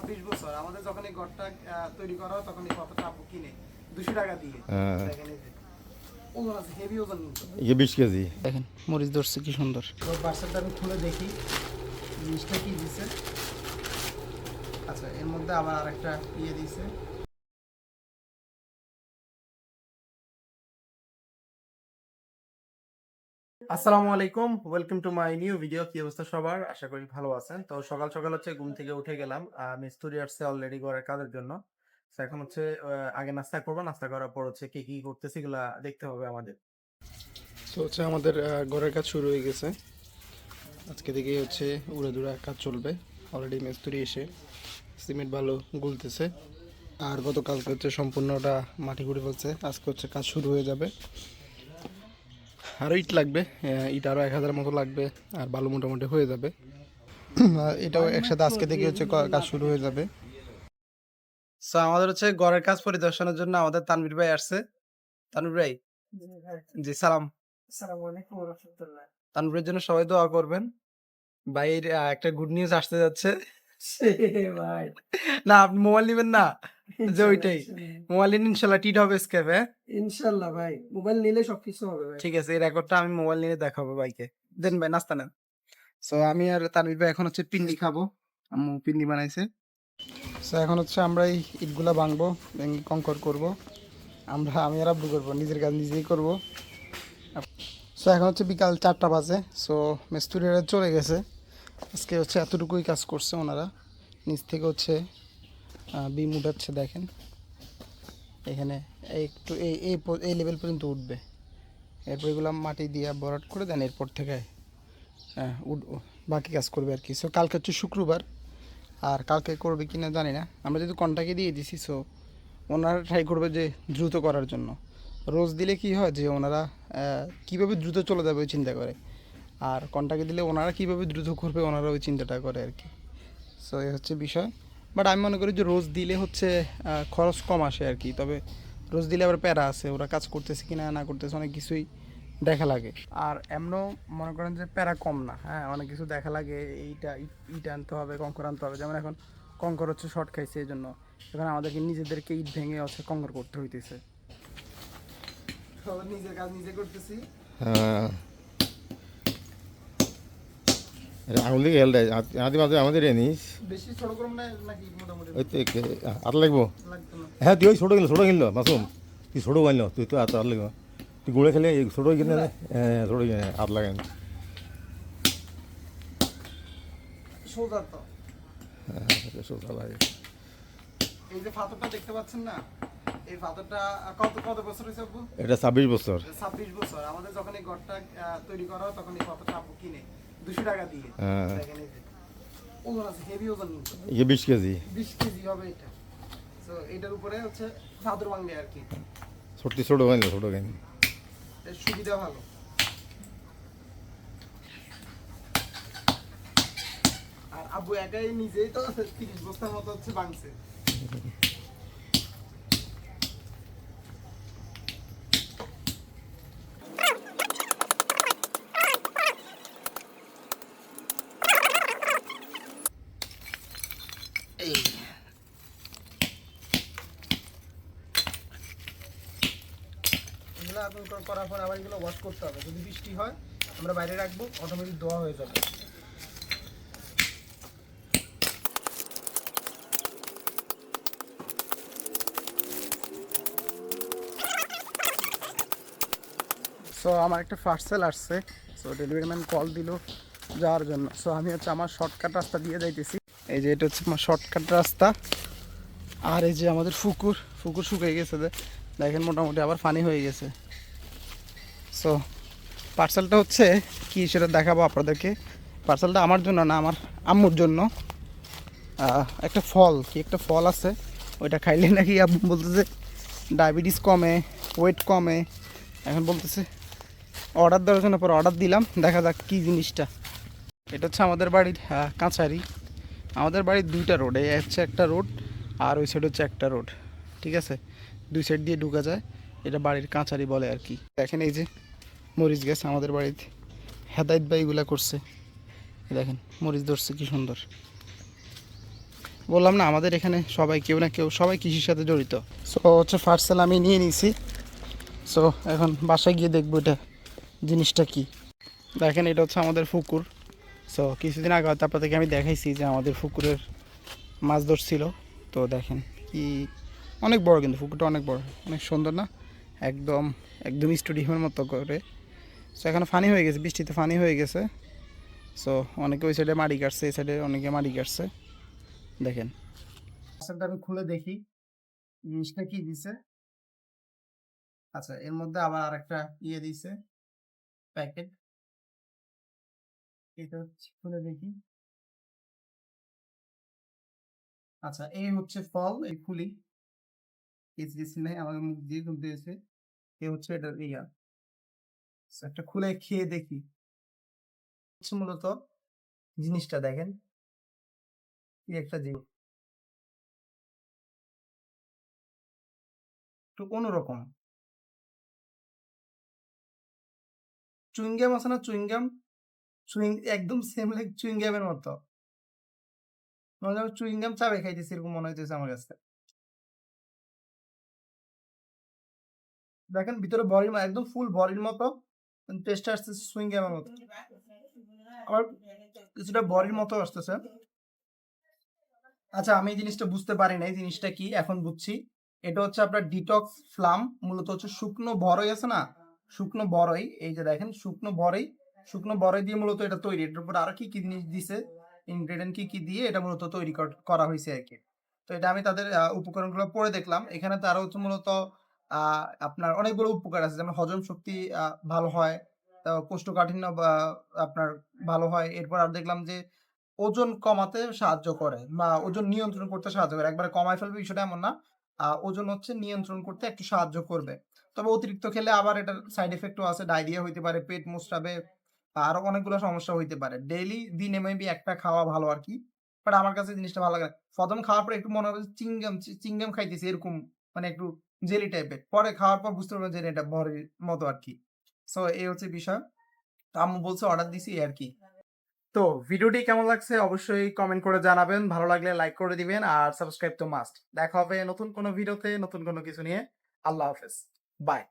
26 বছর আমাদের যখন এই ঘরটা তৈরি করা হয় তখন এই পাথরটা আপু কিনে 200 টাকা দিয়ে। দেখেন এই যে ওজন আছে, হেভি ওজন কিন্তু। 20 কেজি। দেখেন মরিচ ধরছে কি সুন্দর। তো পার্সেলটা আমি খুলে দেখি জিনিসটা কি দিছে। আচ্ছা, এর মধ্যে আবার আরেকটা ইয়ে দিয়েছে। আসসালামু আলাইকুম, welcome to my new video. কি অবস্থা সবার? আশা করি ভালো আছেন। তো সকাল সকাল হচ্ছে ঘুম থেকে উঠে গেলাম, মিস্ত্রি আসছে অলরেডি ঘরের কাজের জন্য। তো এখন হচ্ছে আগে নাস্তা করবো, নাস্তা করার পর হচ্ছে কি কি করতেছি এগুলা দেখতে হবে আমাদের। তো হচ্ছে আমাদের ঘরের কাজ শুরু হয়ে গেছে। আজকে থেকে হচ্ছে উড়ে দুরা কাজ চলবে। অলরেডি মিস্ত্রি এসে সিমেন্ট ভালো গুলতেছে, আর গতকালকে হচ্ছে সম্পূর্ণটা মাটি করে ফেলছে। আজকে হচ্ছে কাজ শুরু হয়ে যাবে। আরও ইট লাগবে, ইট আরও 1000 মতো লাগবে, আর বালু মোটামুটি হয়ে যাবে। আর এটাও একসাথে আজকে থেকে হচ্ছে কাজ শুরু হয়ে যাবে। সো আমাদের হচ্ছে ঘরের কাজ পরিদর্শনের জন্য আমাদের তানভীর ভাই আসছে। তানভীর ভাই, জি সালাম। আসসালামু আলাইকুম ওয়া রাহমাতুল্লাহ। তানভীরের জন্য সবাই দোয়া করবেন। ভাইয়ের একটা গুড নিউজ আসতে যাচ্ছে। ভাই না, আপনি মোবাইল নিবেন না, যে ইনশাআল্লাহ, ওইটাই মোবাইল নিন, ইনশাল্লাহ টিট হবে স্কেপ। হ্যাঁ ইনশাআল্লাহ ভাই, মোবাইল নিলে সবকিছু হবে ভাই। ঠিক আছে, এই রেকর্ডটা আমি মোবাইল নিয়ে দেখাবো ভাইকে। দেন ভাই নাস্তা নেন। সো আমি আর তানভীর ভাই এখন হচ্ছে পিন্ডি খাবো। আম্মু পিন্ডি বানাইছে। সো এখন হচ্ছে আমরা এই ইটগুলা ভাঙবো, ভেঙে কংকর করবো। আমি আর আব্বু করবো, নিজের কাজ নিজেই করবো। সো এখন হচ্ছে বিকাল 4টা বাজে। সো মিস্ত্রিরা চলে গেছে। আজকে হচ্ছে এতটুকুই কাজ করছে ওনারা। নিচ থেকে হচ্ছে বিম উঠাচ্ছে, দেখেন এখানে একটু এই লেভেল পর্যন্ত উঠবে। এরপর এগুলো মাটি দিয়ে ভরাট করে দেন, এরপর থেকে বাকি কাজ করবে আর কি। সো কালকে হচ্ছে শুক্রবার, আর কালকে করবে কি না জানি না। আমরা যেহেতু কন্ট্রাক্টে দিয়ে দিছি, সো ওনারা ট্রাই করবে যে দ্রুত করার জন্য। রোজ দিলে কি হয় যে ওনারা কীভাবে দ্রুত চলে যাবে ওই চিন্তা করে, আর কন্ট্রাক্টে দিলে ওনারা কীভাবে দ্রুত করবে ওনারা ওই চিন্তাটা করে আর কি। সো এই হচ্ছে বিষয়। বাট আমি মনে করি যে রোজ দিলে হচ্ছে খরচ কম আসে আর কি। তবে রোজ দিলে আবার প্যারা আছে, ওরা কাজ করতেছে কি না না করতেছে অনেক কিছুই দেখা লাগে। আর এমনও মনে করেন যে প্যারা কম না, হ্যাঁ অনেক কিছু দেখা লাগে। এইটা ইট আনতে হবে, কঙ্কর আনতে হবে। যেমন এখন কঙ্কর হচ্ছে শর্ট খাইছে, এই জন্য এখন আমাদেরকে নিজেদেরকে ইট ভেঙে হচ্ছে কঙ্কর করতে হইতেছে। নিজের কাজ নিজে করতেছি। হ্যাঁ, আঙুল দিকে হেল দেয় আদি মাঝে আমাদের এনিস বেশি ছোট করুন না নাকি মোটামুটি ওই তো হাত লাগবো। লাগতো না? হ্যাঁ তুই ওই ছোটো কিনলো মাসুম, তুই ছোটো কিনলো, তুই তো হাত লাগবো। তুই গুঁড়ে খেলে ছোটো কিনে হ্যাঁ ছোটো কিনে হাত লাগান। সোজা তো হ্যাঁ সোজা লাগে। এই যে পাথরটা দেখতে পাচ্ছেন না, এই পাথরটা কত কত বছর হয়েছে আব্বু? এটা 26 বছর। 26 বছর আমাদের যখন এই ঘরটা তৈরি করা হয় তখন এই পাথরটা আপু কিনে 200 টাকা দিয়ে। দেখেন এই যে ওজন আছে, হেভি ওজন কিন্তু। 20 কেজি। 20 কেজি হবে এটা। তো এটার উপরে হচ্ছে চাদর বাংলে আর কি। ছোটো কিনলো ছোটো কিনে এর সুবিধা ভালো। আর আব্বু একাই নিজেই তো 30 বস্তার মতো হচ্ছে বাংছে। এই এগুলো এখন করার পর আবার এগুলো ওয়াশ করতে হবে। যদি বৃষ্টি হয় আমরা বাইরে রাখবো, অটোমেটিক ধোয়া হয়ে যাবে। সো আমার একটা পার্সেল আসছে। সো ডেলিভারি ম্যান কল দিল যাওয়ার জন্য। সো আমি হচ্ছে আমার শর্টকাট রাস্তা দিয়ে যাইতেছি। এই যে এটা হচ্ছে আমার শর্টকাট রাস্তা। আর এই যে আমাদের পুকুর শুকিয়ে গেছে, দেখেন মোটামুটি আবার পানি হয়ে গেছে। সো পার্সেলটা হচ্ছে কি সেটা দেখাবো আপনাদেরকে। পার্সেলটা আমার জন্য না, আমার আম্মুর জন্য। একটা ফল আছে, ওইটা খাইলে নাকি আম্মু বলতেছে ডায়াবেটিস কমে, ওয়েট কমে। এখন বলতেছে অর্ডার দেওয়ার জন্য, পর অর্ডার দিলাম, দেখা যাক কী জিনিসটা। এটা হচ্ছে আমাদের বাড়ির কাছারি। আমাদের বাড়ির 2টা রোড, এই হচ্ছে একটা রোড, আর ওই সাইড হচ্ছে একটা রোড। ঠিক আছে, 2 সাইড দিয়ে ঢুকা যায়। এটা বাড়ির কাছারি বলে আর কি। দেখেন এই যে মরিচ গাছ আমাদের বাড়িতে হেদায়েত ভাই এগুলা করছে। দেখেন মরিচ ধরছে কি সুন্দর। বললাম না আমাদের এখানে সবাই কেউ না কেউ সবাই কৃষির সাথে জড়িত। সো হচ্ছে পার্সেল আমি নিয়ে নিয়েছি। সো এখন বাসায় গিয়ে দেখবো এটা জিনিসটা কি। দেখেন এটা হচ্ছে আমাদের পুকুর। সো কিছুদিন আগে হয়তো আপনাদেরকে আমি দেখাইছি যে আমাদের পুকুরের মাছ ধরছিল। তো দেখেন কি অনেক বড়, কিন্তু পুকুরটা অনেক বড়, অনেক সুন্দর না, একদম একদম স্টেডিয়ামের মতো করে। সো এখানে ফানি হয়ে গেছে, বৃষ্টিতে ফানি হয়ে গেছে। সো অনেকে ওই সাইডে মাড়ি কাটছে, এই সাইডে অনেকে মাড়ি কাটছে। দেখেন পার্সেলটা আমি খুলে দেখি জিনিসটা কি দিছে। আচ্ছা, এর মধ্যে আবার আরেকটা ইয়ে দিছে, প্যাকেট। এটা হচ্ছে খুলে দেখি। আচ্ছা, এই হচ্ছে ফল, এই খুলি কেজি দিছি নাই, আমাকে মুখ দিয়ে খুলতে হয়েছে। এ হচ্ছে এটা ইয়া। So, একটা খুলে খেয়ে দেখি। হচ্ছে মূলত জিনিসটা দেখেন কি একটা জিনিস, একটু অন্যরকম। চুইংগাম আছে না, চুইংগাম, একদম সেম লাইক চুইংগামের মতো। মনে হয় চুইংগাম চাবে খাইতেছি এরকম মনে হইতেছে আমার কাছে। দেখেন ভিতরে বডির একদম ফুল বডির মতো, টেস্টটা আসতেছে চুইংগামের মতো। আবার কিছুটা বডির মতো আসতেছে। আচ্ছা, আমি এই জিনিসটা বুঝতে পারি নাই জিনিসটা কি, এখন বুঝছি। এটা হচ্ছে আপনার ডিটক্স ফ্লাম, মূলত হচ্ছে শুকনো বড়ই আছে না, শুকনো বড়ই, এই যে দেখেন শুকনো বড়ই, শুকনো বড়ই দিয়ে মূলত এটা তৈরি। এটার উপর আরো কি কি জিনিস দিছে, ইনগ্রেডিয়েন্ট কি কি দিয়ে এটা মূলত তৈরি করা হয়েছে আর কি। তো এটা আমি তাদের উপকরণগুলো পড়ে দেখলাম। এখানে তো আরো হচ্ছে মূলত আপনার অনেকগুলো উপকার আছে, যেমন হজম শক্তি ভালো হয়, কোষ্ঠকাঠিন্য বা আপনার ভালো হয়। এরপর আর দেখলাম যে ওজন কমাতে সাহায্য করে বা ওজন নিয়ন্ত্রণ করতে সাহায্য করে। একবারে কমায় ফেলবে বিষয়টা এমন না। ওজন হচ্ছে নিয়ন্ত্রণ করতে একটু সাহায্য করবে। তবে অতিরিক্ত খেলে আবার এটার সাইড ইফেক্টও আছে। ডায়রিয়া হইতে পারে, পেট মুচড়াবে, আরো অনেকগুলো সমস্যা হইতে পারে। ডেইলি দিনে মেবি একটা খাওয়া ভালো আরকি। বাট আমার কাছে জিনিসটা ভালো লাগে না। ১ম খাওয়ার পর একটু মনে হবে যে চিংগাম খাইতেছি এরকম, মানে একটু জেলি টাইপের। পরে খাওয়ার পর বুঝতে পারবেন যে এটা বড়ির মতো আরকি। সো এই হচ্ছে বিষয়। তো আম্মু বলছে অর্ডার দিছি এই আরকি। তো ভিডিওটি কেমন লাগছে অবশ্যই কমেন্ট করে জানাবেন। ভালো লাগলে লাইক করে দিবেন আর সাবস্ক্রাইব তো মাস্ট। দেখা হবে নতুন কোনো ভিডিওতে নতুন কোনো কিছু নিয়ে। আল্লাহ হাফেজ। বাই।